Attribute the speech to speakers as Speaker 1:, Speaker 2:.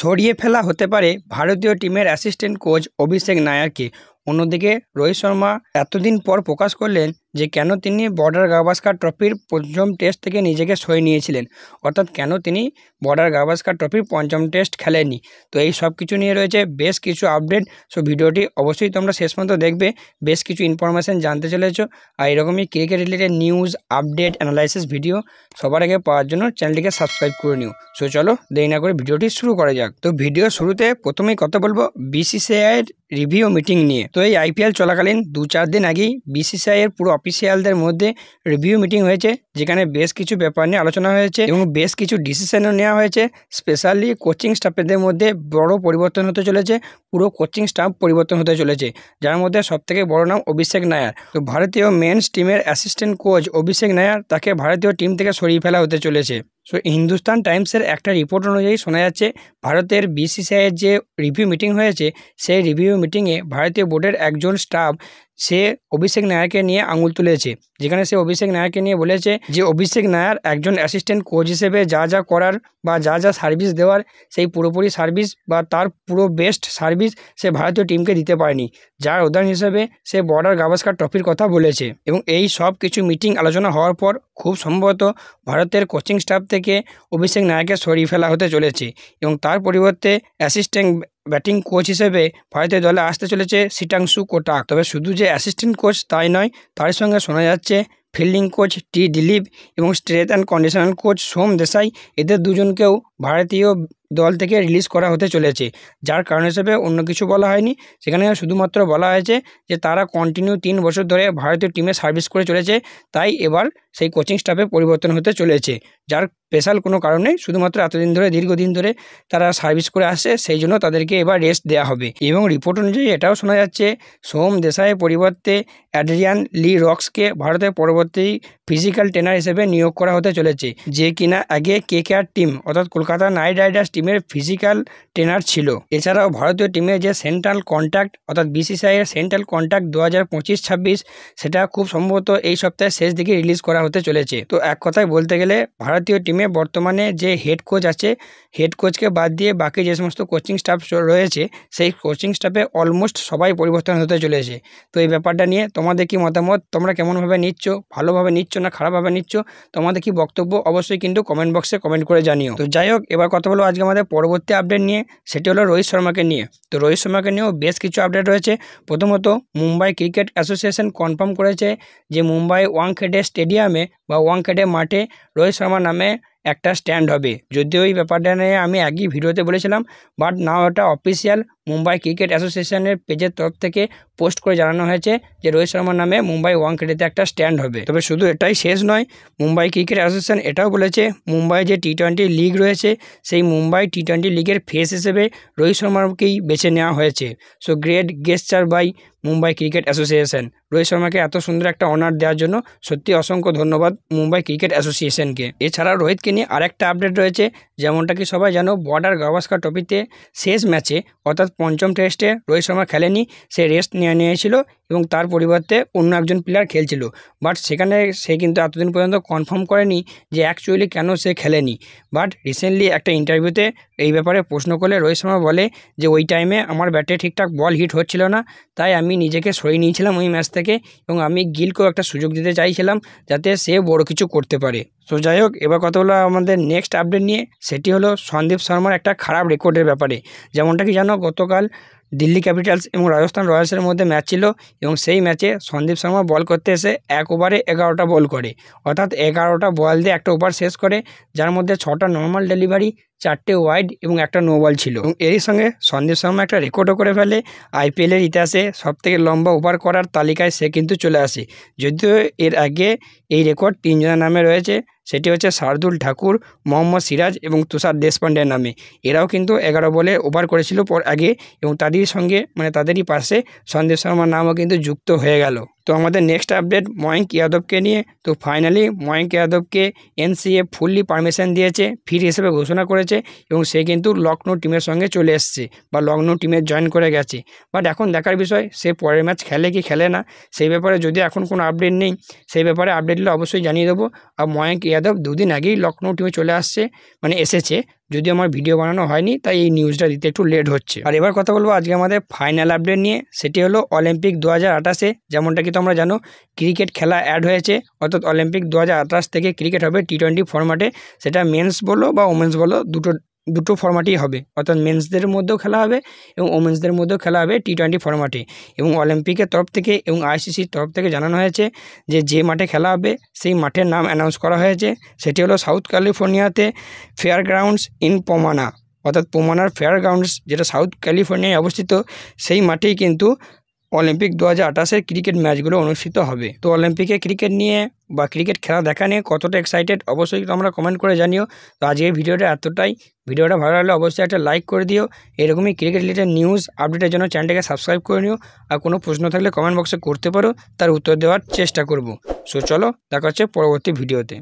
Speaker 1: ছড়িয়ে ফেলা হতে পারে ভারতীয় টিমের অ্যাসিস্ট্যান্ট কোচ অভিষেক নায়ারকে। অন্যদিকে রোহিত শর্মা এতদিন পর প্রকাশ করলেন যে কেন তিনি বর্ডার গাভাস্কার ট্রফির পঞ্চম টেস্ট থেকে নিজেকে সরিয়ে নিয়েছিলেন, অর্থাৎ কেন তিনি বর্ডার গাভাস্কার ট্রফির পঞ্চম টেস্ট খেলেননি। তো এই সব কিছু নিয়ে রয়েছে বেশ কিছু আপডেট। সো ভিডিওটি অবশ্যই তোমরা শেষ পর্যন্ত দেখবে, বেশ কিছু ইনফরমেশান জানতে চলেছো। আর এরকমই cricket related news, update, analysis video সবার আগে পাওয়ার জন্য চ্যানেলটিকে সাবস্ক্রাইব করে নিও। সো চলো দেরি না করে ভিডিওটি শুরু করা যাক। তো ভিডিও শুরুতে প্রথমেই কথা বলবো বিসিসিআইয়ের রিভিউ মিটিং নিয়ে। তো এই আইপিএল চলাকালীন 2-4 দিন আগেই বিসিসিআইয়ের পুরো অফিসিয়ালদের মধ্যে রিভিউ মিটিং হয়েছে, যেখানে বেশ কিছু ব্যাপার নিয়ে আলোচনা হয়েছে এবং বেশ কিছু ডিসিশনও নেওয়া হয়েছে। স্পেশালি কোচিং স্টাফেদের মধ্যে বড় পরিবর্তন হতে চলেছে, পুরো কোচিং স্টাফ পরিবর্তন হতে চলেছে, যার মধ্যে সবথেকে বড় নাম অভিষেক নায়ার। তো ভারতীয় মেন্স টিমের অ্যাসিস্ট্যান্ট কোচ অভিষেক নায়ার, তাকে ভারতীয় টিম থেকে সরিয়ে ফেলা হতে চলেছে। সো হিন্দুস্তান টাইমসের একটা রিপোর্ট অনুযায়ী শোনা যাচ্ছে ভারতের বিসিসিআইয়ের যে রিভিউ মিটিং হয়েছে, সেই রিভিউ মিটিংয়ে ভারতীয় বোর্ডের একজন স্টাফ সে অভিষেক নায়ারকে নিয়ে আঙুল তুলেছে, যেখানে সে অভিষেক নায়ারকে নিয়ে বলেছে যে অভিষেক নায়ার একজন অ্যাসিস্ট্যান্ট কোচ হিসেবে যা যা করার বা যা যা সার্ভিস দেওয়ার, সেই পুরোপুরি সার্ভিস বা তার পুরো বেস্ট সার্ভিস সে ভারতীয় টিমকে দিতে পারেনি, যার উদাহরণ হিসেবে সে বর্ডার গাভাস্কার ট্রফির কথা বলেছে। এবং এই সব কিছু মিটিং আলোচনা হওয়ার পর খুব সম্ভবত ভারতের কোচিং স্টাফ থেকে অভিষেক নায়ারকে সরিয়ে ফেলা হতে চলেছে এবং তার পরিবর্তে অ্যাসিস্ট্যান্ট ব্যাটিং কোচ হিসেবে ভারতীয় দলে আসতে চলেছে সিটাংশু কোটাক। তবে শুধু যে অ্যাসিস্ট্যান্ট কোচ তাই নয়, তার সঙ্গে শোনা যাচ্ছে ফিল্ডিং কোচ টি দিলীপ এবং স্ট্রেংথ অ্যান্ড কন্ডিশনাল কোচ সোম দেশাই, এদের দুজনকেও ভারতীয় দল থেকে রিলিজ করা হতে চলেছে। যার কারণ হিসেবে অন্য কিছু বলা হয়নি, সেখানে শুধুমাত্র বলা হয়েছে যে তারা কন্টিনিউ 3 বছর ধরে ভারতীয় টিমে সার্ভিস করে চলেছে, তাই এবার সেই কোচিং স্টাফে পরিবর্তন হতে চলেছে। যার স্পেশাল কোনো কারণে, শুধুমাত্র এতদিন ধরে দীর্ঘদিন ধরে তারা সার্ভিস করে আসছে, সেই জন্য তাদেরকে এবার রেস্ট দেওয়া হবে। এবং রিপোর্ট অনুযায়ী এটাও শোনা যাচ্ছে সোম দেশাইয়ের পরিবর্তে অ্যাড্রিয়ান লি রক্সকে ভারতের পরবর্তী ফিজিক্যাল ট্রেনার হিসেবে নিয়োগ করা হতে চলেছে, যে কিনা আগে কেকেআর টিম অর্থাৎ কলকাতা নাইট রাইডার্স টিমের ফিজিক্যাল ট্রেনার ছিল। এছাড়াও ভারতীয় টিমের যে সেন্ট্রাল কন্ট্রাক্ট অর্থাৎ বিসিসিআইয়ের সেন্ট্রাল কন্ট্রাক্ট 2025-26, সেটা খুব সম্ভবত এই সপ্তাহের শেষ দিকে রিলিজ করা হতে চলেছে। তো এক কথায় বলতে গেলে ভারতীয় টিমে বর্তমানে যে হেড কোচ আছে, হেড কোচকে বাদ দিয়ে বাকি যে সমস্ত কোচিং স্টাফ রয়েছে, সেই কোচিং স্টাফে অলমোস্ট সবাই পরিবর্তন হতে চলেছে। তো এই ব্যাপারটা নিয়ে তোমাদের কি মতামত, তোমরা কেমনভাবে নিচ্ছ, ভালোভাবে নিচ্ছ না খারাপভাবে নিচ্ছ, তোমাদের কি বক্তব্য অবশ্যই কিন্তু কমেন্ট বক্সে কমেন্ট করে জানিও। তো যাই হোক, এবার কথা বলবো আজকে আমাদের পরবর্তী আপডেট নিয়ে, সেটি হলো রোহিত শর্মাকে নিয়ে। তো রোহিত শর্মাকে নিয়েও বেশ কিছু আপডেট রয়েছে। প্রথমত, মুম্বাই ক্রিকেট অ্যাসোসিয়েশন কনফার্ম করেছে যে মুম্বাই ওয়াংখেড়ে স্টেডিয়ামে বা ওয়াংখেড়ে মাঠে রোহিত শর্মার নামে একটা স্ট্যান্ড হবে। যদিও এই ব্যাপারটা নিয়ে আমি আগেই ভিডিওতে বলেছিলাম, বাট নাও এটা অফিসিয়াল মুম্বাই ক্রিকেট অ্যাসোসিয়েশনের পেজের তরফ থেকে পোস্ট করে জানানো হয়েছে যে রোহিত শর্মার নামে মুম্বাই ওয়াংখেড়েতে একটা স্ট্যান্ড হবে। তবে শুধু এটাই শেষ নয়, মুম্বাই ক্রিকেট অ্যাসোসিয়েশন এটাও বলেছে মুম্বাই যে টি-20 লিগ রয়েছে, সেই মুম্বাই টি-20 লিগের ফেস হিসেবে রোহিত শর্মাকেই বেছে নেওয়া হয়েছে। So great gesture by Mumbai cricket association. Rohit শর্মাকে এত সুন্দর একটা অনার দেওয়ার জন্য সত্যি অসংখ্য ধন্যবাদ মুম্বাই ক্রিকেট অ্যাসোসিয়েশনকে। এছাড়াও রোহিতকে নিয়ে আরেকটা আপডেট রয়েছে, যেমনটা কি সবাই জানো, বর্ডার গাভাস্কার ট্রফিতে শেষ ম্যাচে অর্থাৎ পঞ্চম টেস্টে রোহিত শর্মা খেলেনি, সে রেস্ট নিয়েছিল এবং তার পরিবর্তে অন্য একজন প্লেয়ার খেলছিল। বাট সেখানে সে কিন্তু এতদিন পর্যন্ত কনফার্ম করেনি যে অ্যাকচুয়ালি কেন সে খেলেনি। বাট রিসেন্টলি একটা ইন্টারভিউতে এই ব্যাপারে প্রশ্ন করলে রোহিত শর্মা বলে যে ওই টাইমে আমার ব্যাটে ঠিকঠাক বল হিট হচ্ছিল না, তাই আমি নিজেকে সরিয়ে নিয়েছিলাম ওই ম্যাচ থেকে এবং আমি গিলকেও একটা সুযোগ দিতে চাইছিলাম যাতে সে বড় কিছু করতে পারে। সো যাই হোক, এবার কথা হলো আমাদের নেক্সট আপডেট নিয়ে, সেটি হলো সন্দীপ শর্মার একটা খারাপ রেকর্ডের ব্যাপারে। যেমনটা কি জানো, গতকাল দিল্লি ক্যাপিটালস এবং রাজস্থান রয়্যালসের মধ্যে ম্যাচ ছিল এবং সেই ম্যাচে সন্দীপ শর্মা বল করতে এসে 1 ওভারে 11টা বল করে, অর্থাৎ 11টা বল দিয়ে একটা ওভার শেষ করে, যার মধ্যে 6টা নর্মাল ডেলিভারি, 4টে ওয়াইড এবং একটা নো বল ছিল। এবং এরই সঙ্গে সন্দীপ শর্মা একটা রেকর্ডও করে ফেলে, আইপিএলের ইতিহাসে সবথেকে লম্বা ওভার করার তালিকায় সে কিন্তু চলে আসে। যদিও এর আগে এই রেকর্ড 3 জনের নামে রয়েছে, সেটি হচ্ছে শার্দুল ঠাকুর, মোহাম্মদ সিরাজ এবং তুষার দেশপান্ডের নামে। এরাও কিন্তু 11 বলে ওভার করেছিল আগে এবং তাদেরই সঙ্গে তাদেরই পাশে সন্দীপ শর্মার নামও কিন্তু যুক্ত হয়ে গেল। তো আমাদের নেক্সট আপডেট ময়ঙ্ক যাদবকে নিয়ে। তো finally Mayank যাদবকে NCA fully permission দিয়েছে, ফির হিসেবে ঘোষণা করেছে এবং সে কিন্তু লখনৌ টিমের সঙ্গে চলে এসছে বা লখনৌ টিমে জয়েন করে গেছে। বাট এখন দেখার বিষয় সে পরের ম্যাচ খেলে কি খেলে না, সেই ব্যাপারে যদি এখন কোনো আপডেট নেই, সেই ব্যাপারে আপডেট হলে অবশ্যই জানিয়ে দেবো। আর ময়ঙ্ক যাদব 2 দিন আগেই লখনৌ টিমে চলে আসছে, এসেছে। যদিও আমার ভিডিও বানানো হয়নি, তাই এই নিউজটা দিতে একটু লেট হচ্ছে। আর এবার কথা বলবো আজকে আমাদের ফাইনাল আপডেট নিয়ে, সেটি হলো অলিম্পিক 2028-এ যেমনটা কি তোমরা জানো ক্রিকেট খেলা অ্যাড হয়েছে, অর্থাৎ অলিম্পিক 2028 থেকে ক্রিকেট হবে টি20 ফরম্যাটে। সেটা মেন্স বলো বা ওমেন্স বলো, দুটো ফরম্যাটই হবে, অর্থাৎ মেন্সদের মধ্যেও খেলা হবে এবং ওমেন্সদের মধ্যেও খেলা হবে টি20 ফরম্যাটে। এবং অলিম্পিকের তরফ থেকে এবং আইসিসির তরফ থেকে জানানো হয়েছে যে মাঠে খেলা হবে সেই মাঠের নাম অ্যানাউন্স করা হয়েছে, সেটি হলো সাউথ ক্যালিফোর্নিয়াতে ফেয়ার গ্রাউন্ডস ইন পোমানা, অর্থাৎ পোমানার ফেয়ার গ্রাউন্ডস যেটা সাউথ ক্যালিফোর্নিয়ায় অবস্থিত, সেই মাঠেই কিন্তু অলিম্পিক 2028-এর ক্রিকেট ম্যাচগুলো অনুষ্ঠিত হবে। তো অলিম্পিকে ক্রিকেট নিয়ে বা ক্রিকেট খেলা দেখা নিয়ে কতটা এক্সাইটেড অবশ্যই তোমরা কমেন্ট করে জানিও। তো আজকের ভিডিওটা এতটাই। ভিডিওটা ভালো লাগলে অবশ্যই একটা লাইক করে দিও। এরকমই ক্রিকেট রিলেটেড নিউজ আপডেটের জন্য চ্যানেলটাকে সাবস্ক্রাইব করে নিও। আর কোনো প্রশ্ন থাকলে কমেন্ট বক্সে করতে পারো, তার উত্তর দেওয়ার চেষ্টা করব। সো চলো দেখা হচ্ছে পরবর্তী ভিডিওতে।